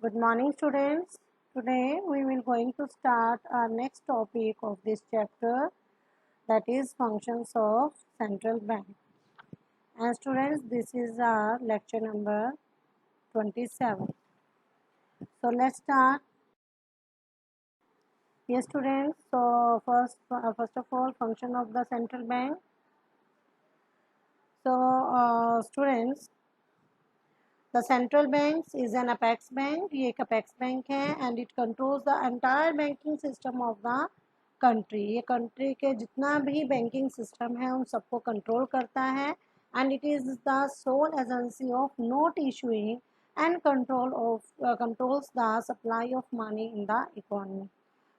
Good morning, students. Today we will going to start our next topic of this chapter, that is functions of central bank. And students, this is our lecture number 27. So let's start. Yes, students. So first of all, function of the central bank. So students, the central bank is an apex bank. ये एक apex bank है and it controls the entire banking system of the country. ये country के जितना भी banking system है उन सबको control करता है and it is the sole agency of note issuing and controls the supply of money in the economy.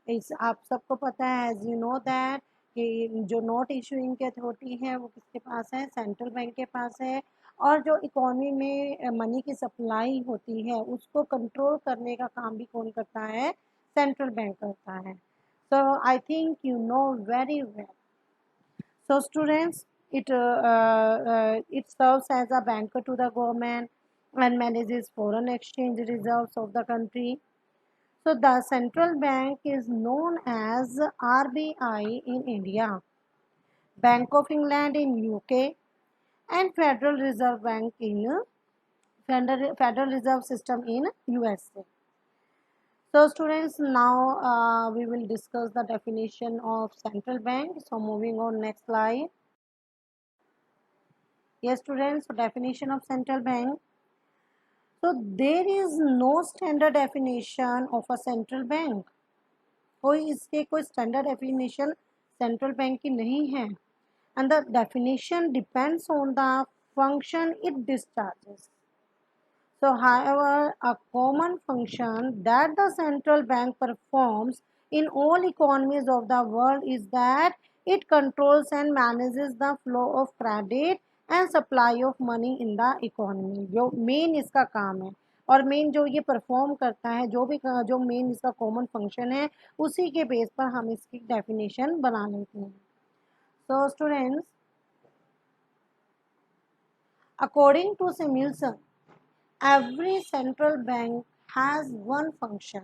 इस आप सबको पता है एज यू नो दैट कि जो नोट इशूइंग की अथॉरिटी है वो किसके पास है, सेंट्रल बैंक के पास है। और जो इकोनॉमी में मनी की सप्लाई होती है उसको कंट्रोल करने का काम भी कौन करता है, सेंट्रल बैंक करता है। So I think you know very well. So students, it serves as a banker to the government and manages foreign exchange reserves of the country. So the central bank is known as RBI in India, Bank of England in UK, and Federal Reserve Bank in Federal Reserve System in USA. So students, now we will discuss the definition of central bank. So moving on, next slide. Yes, students, so definition of central bank. So there is no standard definition of a central bank. कोई इसके कोई standard definition central bank की नहीं है and the definition depends on the function it discharges. So however, a common function that the central bank performs in all economies of the world is that it controls and manages the flow of credit and supply of money in the economy. जो main इसका काम है और main जो ये perform करता है, जो मेन इसका कॉमन फंक्शन है, उसी के बेस पर हम इसकी डेफिनेशन बना लेते हैं। So students, according to Samuelson, every central bank has one function.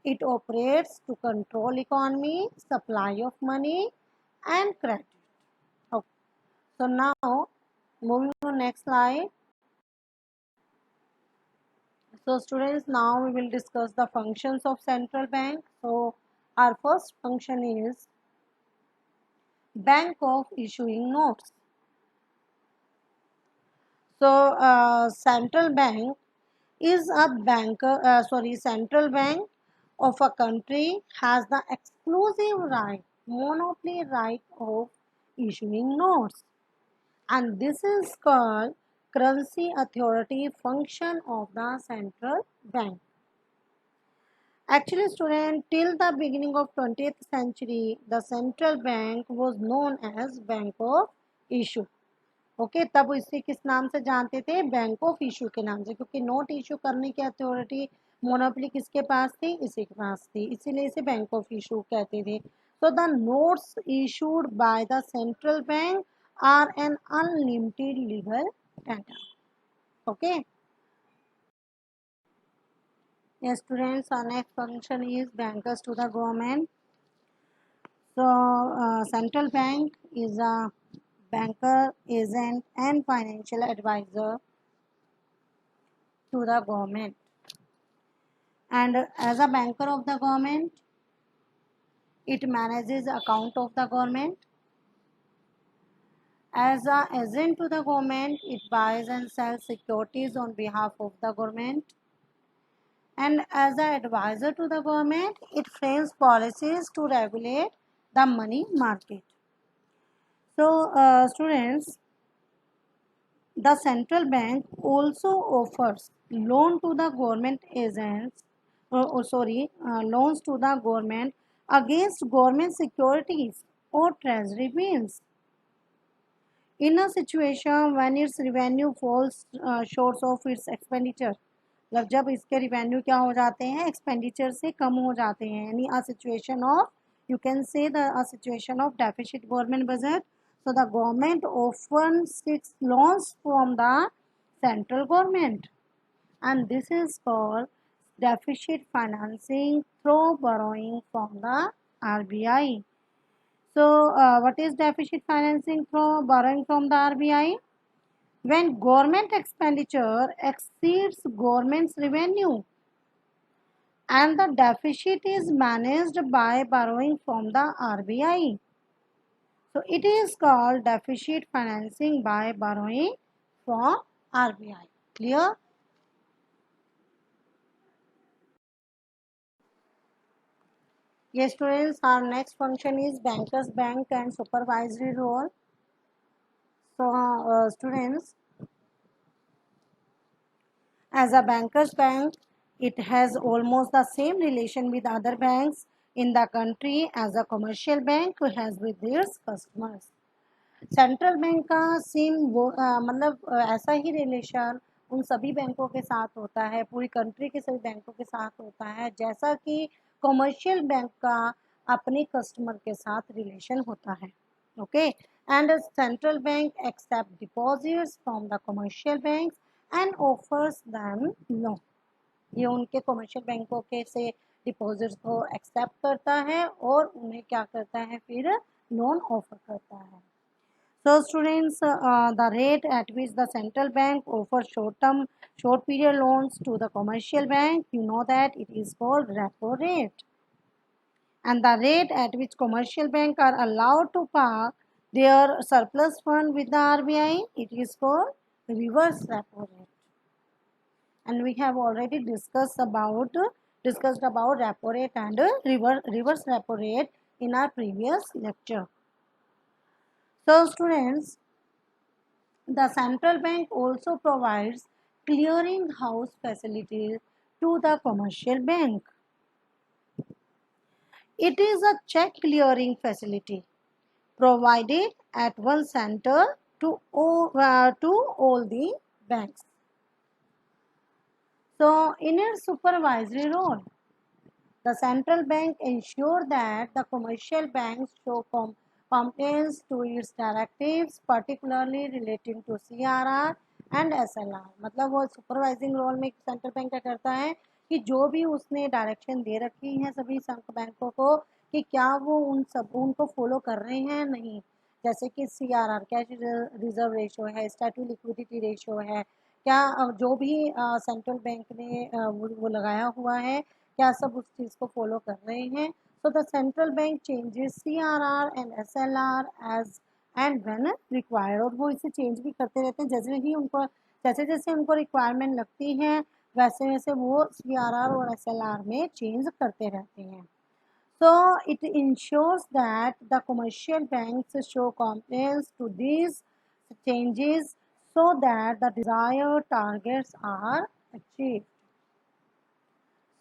It operates to control economy, supply of money and credit. Okay. So now moving to next slide. So students, now we will discuss the functions of central bank. So our first function is bank of issuing notes. So central bank is a central bank of a country has the exclusive right, monopoly right of issuing notes, and this is called currency authority function of the central bank. Actually student, till the beginning of 20th century the central bank was known as bank of issue. Okay तब इसे किस नाम से जानते थे, bank of issue के नाम से, क्योंकि नोट इशू करने की अथॉरिटी मोनोपोली किसके पास थी, इसी के पास थी, इसीलिए इसे बैंक ऑफ इशू कहते थे। So the notes issued by the central bank are an unlimited legal tender. Okay yes students, our next function is bankers to the government. So central bank is a banker, agent and financial advisor to the government, and as a banker of the government it manages account of the government. As a agent to the government it buys and sells securities on behalf of the government, and as an advisor to the government it frames policies to regulate the money market. So students, the central bank also offers loan to the government agents, loans to the government against government securities or treasury bills. In a situation when its revenue falls short of its expenditure, मतलब जब इसके revenue क्या हो जाते हैं, expenditure से कम हो जाते हैं, यानी a situation of, you can say a situation of deficit government budget. So the government often seeks loans from the central government and this is called deficit financing through borrowing from the RBI. So, what is deficit financing through borrowing from the RBI? When government expenditure exceeds government's revenue and the deficit is managed by borrowing from the RBI. So, it is called deficit financing by borrowing from RBI. Clear? Yes, students, our next function is bankers bank and supervisory role. So, students, as a bankers bank, it has almost the same relation with other banks in the country as a commercial bank has with its customers. Central bank का same वो मतलब ऐसा ही relation उन सभी बैंकों के साथ होता है, पूरी कंट्री के सभी बैंकों के साथ होता है, जैसा कि कमर्शियल बैंक का अपने कस्टमर के साथ रिलेशन होता है. Okay, and central bank accept deposits from the commercial banks and offers them loan. ये उनके कमर्शियल बैंकों के से डिपॉजिट्स को एक्सेप्ट करता है और उन्हें क्या करता है, फिर लोन ऑफर करता है. So students, the rate at which the central bank offers short period loans to the commercial bank, you know that it is called repo rate. And the rate at which commercial bank are allowed to park their surplus fund with the RBI, it is called reverse repo rate. And we have already discussed about repo rate and reverse repo rate in our previous lecture. So students, the central bank also provides clearing house facilities to the commercial bank. It is a check clearing facility provided at one center to all the banks. So, in its supervisory role, the central bank ensures that the commercial banks show compliance to its directives, particularly relating to CRR and SLR. मतलब वो supervising role में central bank क्या करता है कि जो भी उसने डायरेक्शन दे रखी है सभी बैंकों को कि क्या वो उनको फॉलो कर रहे हैं नहीं, जैसे कि CRR कैश रिजर्व रेशो है, स्टैट्यूटरी लिक्विडिटी रेशो है, क्या जो भी सेंट्रल बैंक ने वो लगाया हुआ है क्या सब उस चीज़ को फॉलो कर रहे हैं. So the central bank changes CRR and SLR as and when required. और वो इसे चेंज भी करते रहते हैं जैसे जैसे उनको रिक्वायरमेंट लगती है वैसे वैसे वो CRR और SLR में चेंज करते रहते हैं. So it ensures that the commercial banks show compliance to these changes so that the desired targets are achieved.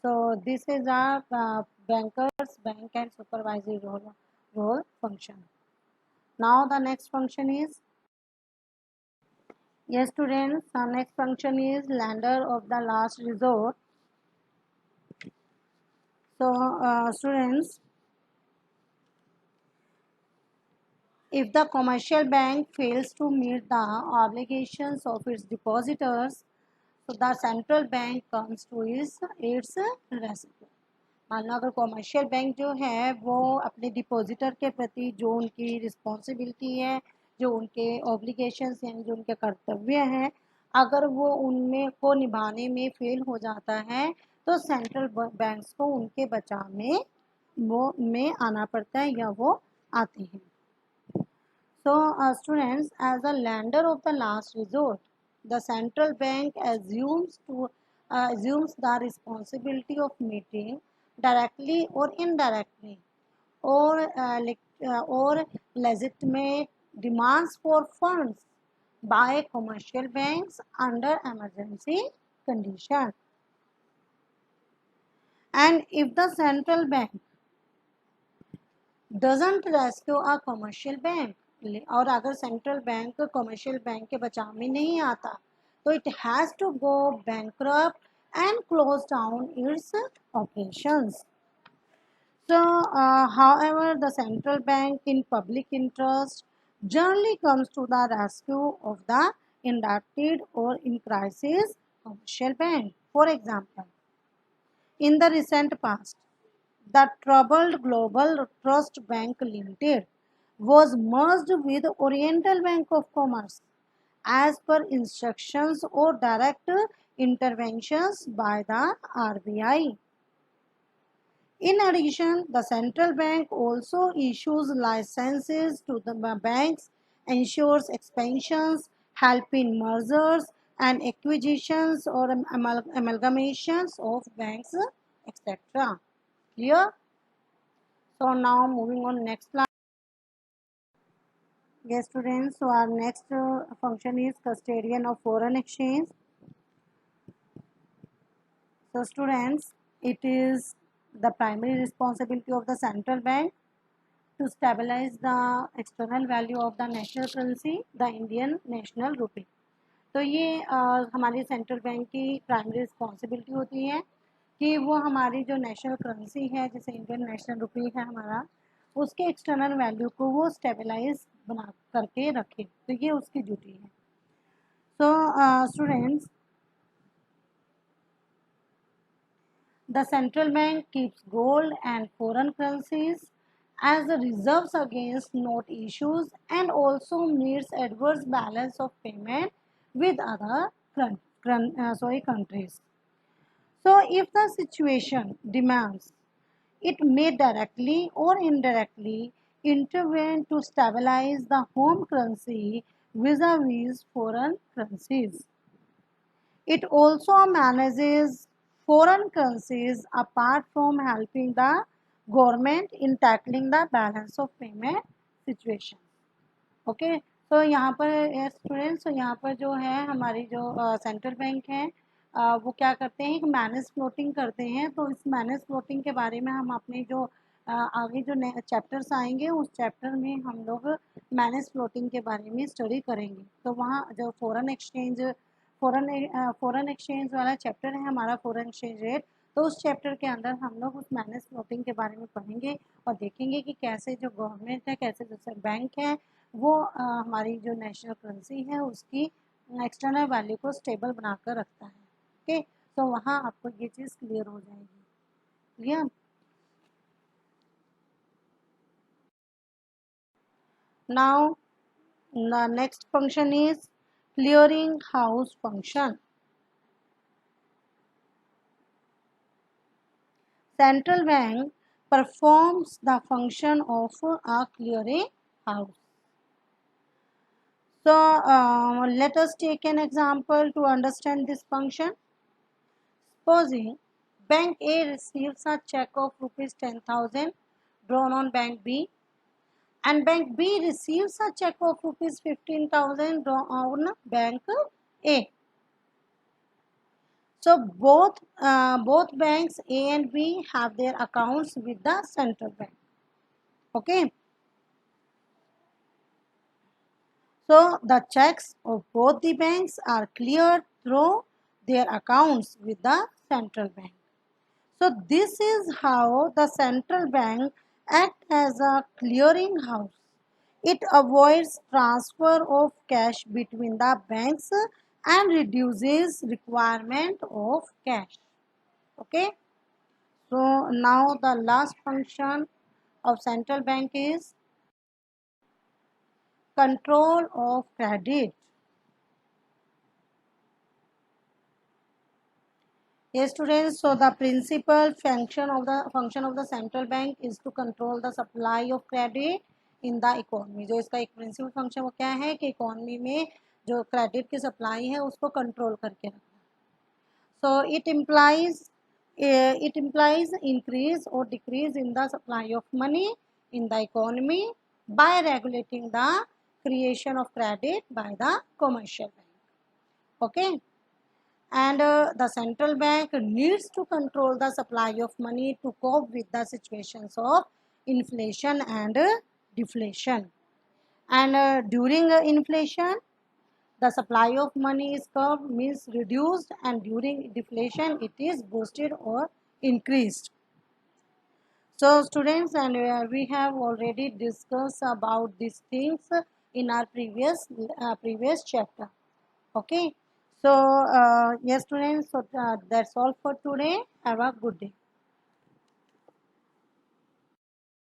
So this is our bankers bank and supervisory role function. Now the next function is, yes students, our next function is lender of the last resort. So students, if the commercial bank fails to meet the obligations of its depositors, so the central bank comes to its rescue. मान लो अगर commercial bank जो है वो अपने depositor के प्रति जो उनकी रिस्पॉन्सिबिलिटी है, जो उनके ऑब्लिगेशंस यानी जो उनके कर्तव्य हैं, अगर वो उनमें को निभाने में फेल हो जाता है तो सेंट्रल बैंक्स को उनके बचाव में आना पड़ता है या वो आते हैं. So, students, as a lender of the last resort, the central bank assumes the responsibility of meeting directly or indirectly or legitimate demands for funds by commercial banks under emergency condition. And if the central bank doesn't rescue a commercial bank, और अगर central bank commercial bank के बचाव में नहीं आता तो it has to go bankrupt and close down its operations. So, however, the central bank in public interest generally comes to the rescue of the indebted or in crisis commercial bank. For example, In the recent past, the troubled Global Trust Bank Limited was merged with Oriental Bank of Commerce as per instructions or direct interventions by the RBI. In addition, the central bank also issues licenses to the banks, ensures expansions, help in mergers and acquisitions or amalgamations of banks, etc. Clear? So now moving on next slide. Yes, students. So our next function is custodian of foreign exchange. So students, it is the primary responsibility of the central bank to stabilize the external value of the national currency, the Indian national rupee. तो ये हमारी central bank की primary responsibility होती है कि वो हमारी जो नेशनल करेंसी है जैसे इंडियन नेशनल रुपी है हमारा, उसके एक्सटर्नल वैल्यू को वो स्टेबलाइज बना करके रखे, तो ये उसकी ड्यूटी है. So students, the central bank keeps gold and foreign currencies as the reserves against note issues and also meets adverse balance of payment with other countries. So, if the situation demands, it may directly or indirectly intervene to stabilize the home currency vis-a-vis foreign currencies. It also manages foreign currencies apart from helping the government in tackling the balance of payment situation. Okay, तो यहाँ पर students, तो यहाँ पर जो है हमारी जो सेंट्रल बैंक है वो क्या करते हैं, एक मैनेज फ्लोटिंग करते हैं. तो इस मैनेज फ्लोटिंग के बारे में हम अपने जो आगे जो चैप्टर्स आएंगे उस चैप्टर में हम लोग मैनेज फ्लोटिंग के बारे में स्टडी करेंगे. तो वहाँ जो फॉरेन एक्सचेंज वाला चैप्टर है हमारा, फॉरेन एक्सचेंज रेट, तो उस चैप्टर के अंदर हम लोग उस मैनेज फ्लोटिंग के बारे में पढ़ेंगे और देखेंगे कि कैसे जो गवर्नमेंट है, कैसे जो बैंक है, वो हमारी जो नेशनल करेंसी है उसकी एक्सटर्नल वैल्यू को स्टेबल बनाकर रखता है. ओके, तो वहाँ आपको ये चीज़ क्लियर हो जाएगी. Clear? Now the next function is clearing house function. Central bank performs the function of a clearing house. So let us take an example to understand this function. Supposing Bank A receives a check of rupees 10,000 drawn on Bank B, and Bank B receives a check of rupees 15,000 drawn on Bank A. So both banks A and B have their accounts with the central bank. Okay. So the checks of both the banks are cleared through their accounts with the central bank. So this is how the central bank acts as a clearing house. It avoids transfer of cash between the banks and reduces requirement of cash. Okay. So now the last function of central bank is control of credit. Yes, students. So the principal function of the central bank is to control the supply of credit in the economy. जो इसका एक principal function वो क्या है कि economy में जो credit की supply है उसको control करके रखना. So it implies increase or decrease in the supply of money in the economy by regulating the creation of credit by the commercial bank. Okay. And the central bank needs to control the supply of money to cope with the situations of inflation and deflation. And during inflation, the supply of money is curbed, means reduced, and during deflation, it is boosted or increased. So students, and we have already discussed about these things in our previous chapter. Okay. So yes students, so that's all for today. Have a good day.